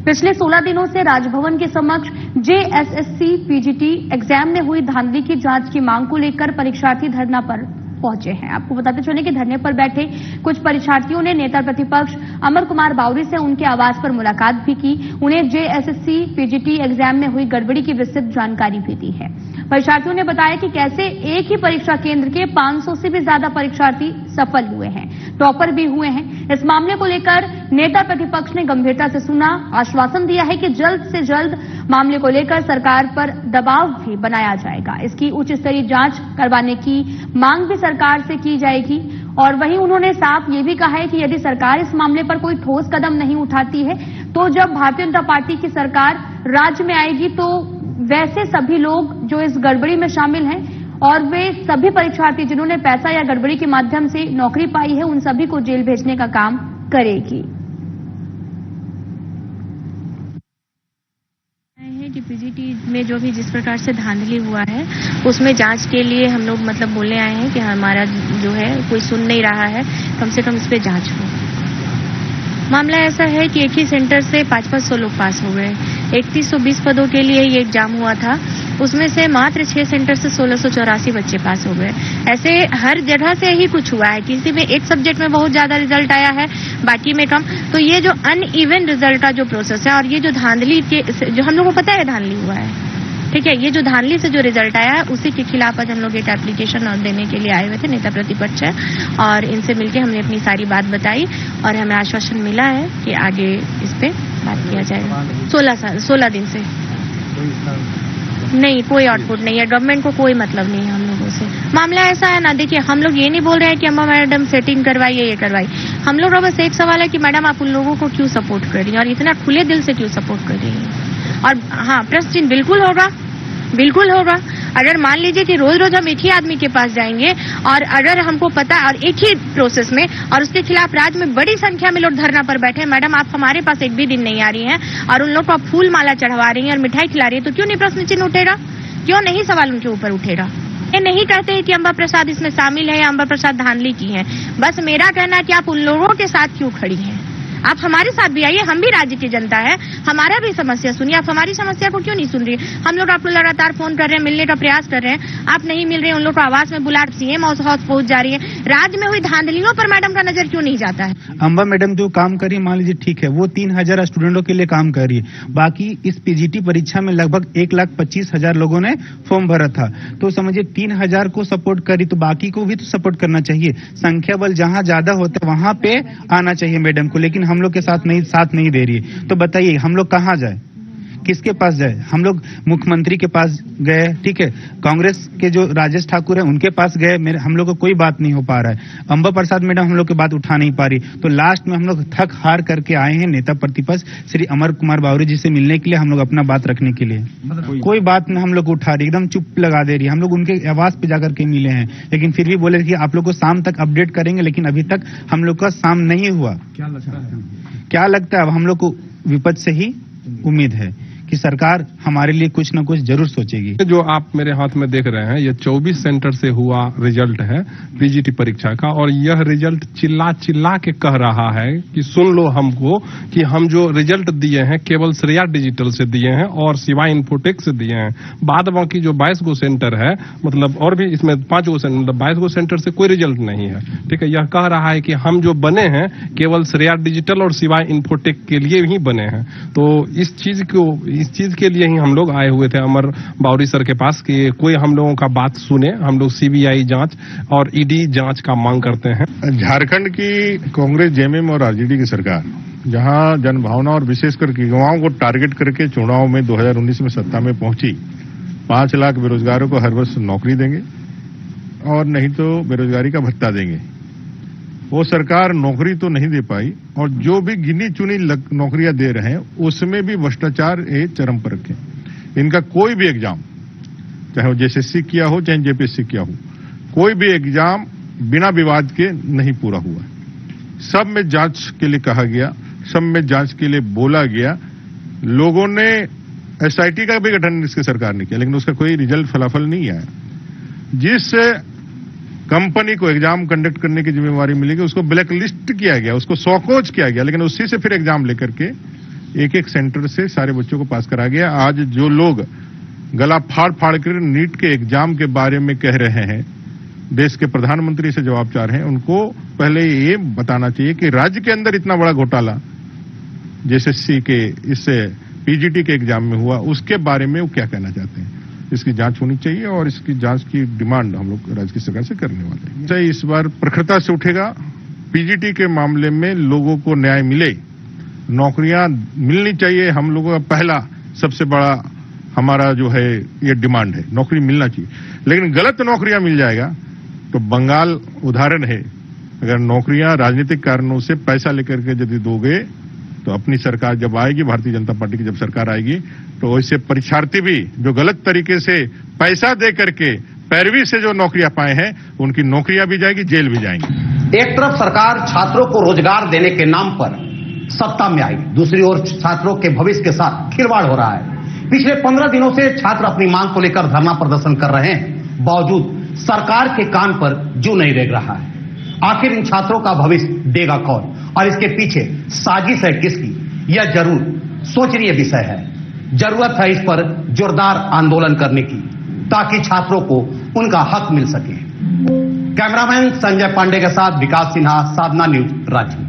पिछले 16 दिनों से राजभवन के समक्ष जेएसएससी पीजीटी एग्जाम में हुई धांधली की जांच की मांग को लेकर परीक्षार्थी धरना पर पहुंचे हैं। आपको बताते चले कि धरने पर बैठे कुछ परीक्षार्थियों ने नेता प्रतिपक्ष अमर कुमार बावरी से उनके आवास पर मुलाकात भी की। उन्हें जेएसएससी पीजीटी एग्जाम में हुई गड़बड़ी की विस्तृत जानकारी भी दी है। परीक्षार्थियों ने बताया कि कैसे एक ही परीक्षा केंद्र के 500 से भी ज्यादा परीक्षार्थी सफल हुए हैं, टॉपर भी हुए हैं। इस मामले को लेकर नेता प्रतिपक्ष ने गंभीरता से सुना, आश्वासन दिया है कि जल्द से जल्द मामले को लेकर सरकार पर दबाव भी बनाया जाएगा। इसकी उच्च स्तरीय जांच करवाने की मांग भी सरकार से की जाएगी। और वहीं उन्होंने साफ ये भी कहा है कि यदि सरकार इस मामले पर कोई ठोस कदम नहीं उठाती है तो जब भारतीय जनता पार्टी की सरकार राज्य में आएगी तो वैसे सभी लोग जो इस गड़बड़ी में शामिल हैं और वे सभी परीक्षार्थी जिन्होंने पैसा या गड़बड़ी के माध्यम से नौकरी पाई है उन सभी को जेल भेजने का काम करेगी। कि पीजीटी में जो भी जिस प्रकार से धांधली हुआ है उसमें जांच के लिए हम लोग बोलने आए हैं कि हमारा जो है कोई सुन नहीं रहा है, कम से कम इस पे जांच हो। मामला ऐसा है कि एक ही सेंटर से 500 लोग पास हो गए। 3120 पदों के लिए ये एग्जाम हुआ था, उसमें से मात्र 6 सेंटर से 1684 बच्चे पास हो गए। ऐसे हर जगह से ही कुछ हुआ है, किसी में एक सब्जेक्ट में बहुत ज्यादा रिजल्ट आया है, बाकी में कम। तो ये जो अनइवन रिजल्ट का जो प्रोसेस है और ये जो धांधली के जो हम लोग को पता है धांधली हुआ है, ठीक है, ये जो धांधली से जो रिजल्ट आया है उसी के खिलाफ आज हम लोग एक एप्लीकेशन देने के लिए आए हुए थे। नेता प्रतिपक्ष है और इनसे मिलकर हमने अपनी सारी बात बताई और हमें आश्वासन मिला है कि आगे इस पे बात किया जाएगा। 16 दिन से नहीं, कोई आउटपुट नहीं है, गवर्नमेंट को कोई मतलब नहीं है हम लोगों से। मामला ऐसा है ना, देखिए हम लोग ये नहीं बोल रहे हैं कि अम्मा मैडम सेटिंग करवाइए ये करवाइए। हम लोग बस एक सवाल है कि मैडम आप उन लोगों को क्यों सपोर्ट कर रही हैं और इतना खुले दिल से क्यों सपोर्ट कर रही हैं। और हाँ, प्रश्न चिन्ह बिल्कुल होगा, बिल्कुल होगा। अगर मान लीजिए कि रोज रोज हम एक ही आदमी के पास जाएंगे और अगर हमको पता और एक ही प्रोसेस में और उसके खिलाफ राज्य में बड़ी संख्या में लोग धरना पर बैठे, मैडम आप हमारे पास एक भी दिन नहीं आ रही हैं और उन लोग को आप फूल माला चढ़वा रही हैं और मिठाई खिला रही है, तो क्यों नहीं प्रश्न चिन्ह उठेगा? क्यों नहीं सवाल उनके ऊपर उठेगा? ये नहीं कहते हैं कि अम्बा प्रसाद इसमें शामिल है या अम्बा प्रसाद धांधली की है। बस मेरा कहना है कि आप उन लोगों के साथ क्यों खड़ी हैं? आप हमारे साथ भी आइए, हम भी राज्य की जनता है, हमारा भी समस्या सुनिए। आप हमारी समस्या को क्यों नहीं सुन रही? हम लोग आपको लगातार फोन कर रहे हैं, मिलने का प्रयास कर रहे हैं, आप नहीं मिल रहे हैं। उन लोग को आवास में बुला सीएम हाउस पहुंच जा रही है। राज्य में हुई धांधलियों पर मैडम का नजर क्यों नहीं जाता है? अम्बा मैडम जो काम करी, मान लीजिए ठीक है, वो 3000 स्टूडेंटों के लिए काम कर रही है। बाकी इस पीजीटी परीक्षा में लगभग 1,25,000 लोगों ने फॉर्म भरा था, तो समझिए 3000 को सपोर्ट करी तो बाकी को भी तो सपोर्ट करना चाहिए। संख्या बल जहां ज्यादा होता है वहां पे आना चाहिए मैडम को, लेकिन हम लोग के साथ नहीं दे रही है। तो बताइए हम लोग कहां जाए, किसके पास जाए? हम लोग मुख्यमंत्री के पास गए, ठीक है, कांग्रेस के जो राजेश ठाकुर है उनके पास गए, हम लोग को कोई बात नहीं हो पा रहा है। अम्बा प्रसाद मैडम हम लोग की बात उठा नहीं पा रही, तो लास्ट में हम लोग थक हार करके आए हैं नेता प्रतिपक्ष श्री अमर कुमार बावरी जी से मिलने के लिए, हम लोग अपना बात रखने के लिए। कोई बात नहीं हम लोग उठा रही, एकदम चुप लगा दे रही। हम लोग उनके आवास पे जाकर के मिले हैं, लेकिन फिर भी बोले कि आप लोग को शाम तक अपडेट करेंगे, लेकिन अभी तक हम लोग का शाम नहीं हुआ। क्या लगता है? अब हम लोग को विपक्ष से ही उम्मीद है कि सरकार हमारे लिए कुछ न कुछ जरूर सोचेगी। जो आप मेरे हाथ में देख रहे हैं ये 24 सेंटर से हुआ रिजल्ट है पीजीटी परीक्षा का, और यह रिजल्ट चिल्ला चिल्ला के कह रहा है कि सुन लो हमको, कि हम जो रिजल्ट दिए हैं केवल श्रेया डिजिटल से दिए हैं और शिवा इन्फोटेक से दिए हैं। बाद बाकी जो 22 गो सेंटर है, मतलब और भी इसमें 5 गो सेंटर, मतलब 22 गो सेंटर से कोई रिजल्ट नहीं है, ठीक है। यह कह रहा है कि हम जो बने हैं केवल श्रेया डिजिटल और शिवा इन्फोटेक के लिए ही बने हैं। तो इस चीज के लिए ही हम लोग आए हुए थे अमर बावरी सर के पास कि कोई हम लोगों का बात सुने। हम लोग सीबीआई जांच और ईडी जांच का मांग करते हैं। झारखंड की कांग्रेस, जेएमएम और आरजेडी की सरकार जहां जनभावना और विशेषकर युवाओं को टारगेट करके चुनाव में 2019 में सत्ता में पहुंची, 5 लाख बेरोजगारों को हर वर्ष नौकरी देंगे और नहीं तो बेरोजगारी का भत्ता देंगे। वो सरकार नौकरी तो नहीं दे पाई और जो भी गिनी चुनी नौकरियां दे रहे हैं उसमें भी भ्रष्टाचार चरम पर रखे। इनका कोई भी एग्जाम, चाहे वो जेएसएससी किया हो चाहे जेपीएससी किया हो, कोई भी एग्जाम बिना विवाद के नहीं पूरा हुआ। सब में जांच के लिए कहा गया, सब में जांच के लिए बोला गया। लोगों ने एसआईटी का भी गठन इसकी सरकार ने किया, लेकिन उसका कोई रिजल्ट फलाफल नहीं आया। जिस कंपनी को एग्जाम कंडक्ट करने की जिम्मेवारी मिलेगी उसको ब्लैक लिस्ट किया गया, उसको सौकोच किया गया, लेकिन उसी से फिर एग्जाम लेकर के एक एक सेंटर से सारे बच्चों को पास करा गया। आज जो लोग गला फाड़ फाड़ कर नीट के एग्जाम के बारे में कह रहे हैं, देश के प्रधानमंत्री से जवाब चाह रहे हैं, उनको पहले ये बताना चाहिए कि राज्य के अंदर इतना बड़ा घोटाला जेएसएससी के इससे पीजीटी के एग्जाम में हुआ, उसके बारे में वो क्या कहना चाहते हैं। इसकी जांच होनी चाहिए और इसकी जांच की डिमांड हम लोग राज्य की सरकार से करने वाले हैं। चाहे इस बार प्रखरता से उठेगा। पीजीटी के मामले में लोगों को न्याय मिले, नौकरियां मिलनी चाहिए। हम लोगों का पहला सबसे बड़ा हमारा जो है ये डिमांड है, नौकरी मिलना चाहिए। लेकिन गलत नौकरियां मिल जाएगा तो बंगाल उदाहरण है। अगर नौकरियां राजनीतिक कारणों से पैसा लेकर के यदि दोगे तो अपनी सरकार जब आएगी, भारतीय जनता पार्टी की जब सरकार आएगी, तो वैसे परीक्षार्थी भी जो गलत तरीके से पैसा दे करके पैरवी से जो नौकरियां पाए हैं, उनकी नौकरियां भी जाएगी, जेल भी जाएंगी। एक तरफ सरकार छात्रों को रोजगार देने के नाम पर सत्ता में आई, दूसरी ओर छात्रों के भविष्य के साथ खिलवाड़ हो रहा है। पिछले 15 दिनों से छात्र अपनी मांग को लेकर धरना प्रदर्शन कर रहे हैं, बावजूद सरकार के कान पर जू नहीं रेंग रहा है। आखिर इन छात्रों का भविष्य देगा कौन और इसके पीछे साजिश है किसकी, यह जरूर सोचनीय विषय है। जरूरत है इस पर जोरदार आंदोलन करने की ताकि छात्रों को उनका हक मिल सके। कैमरामैन संजय पांडे के साथ विकास सिन्हा, साधना न्यूज, रांची।